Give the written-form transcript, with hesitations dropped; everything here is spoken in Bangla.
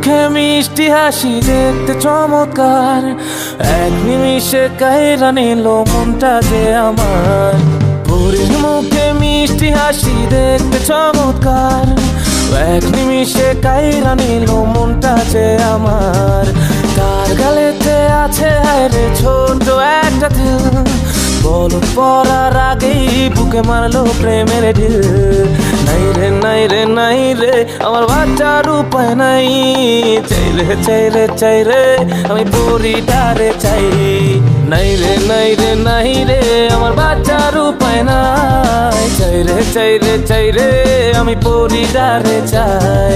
মুখে মিষ্টি হাসি দেখতে চমৎকার, এক নিমিষে কাইরা নিল মনটা যে আমার। পরীর মুখে মিষ্টি হাসি দেখতে চমৎকার, এক নিমিষে কাইরা নিল মনটা যে আমার। তার গালেতে আছে হায়রে ছোট একটা দিল, বলদ পড়ার আগেই বুকে মারলো প্রেমের ঢিল। নাই রে নাই রে নাই রে আমার বাচ্চার উপায় নাই, চাই রে চাই রে চাই রে আমি পরিটারে চাই। নাই রে নাই রে নাই রে আমার বাচ্চার উপায় নাই, চাই রে চাই রে চাই রে আমি পরিটারে চাই।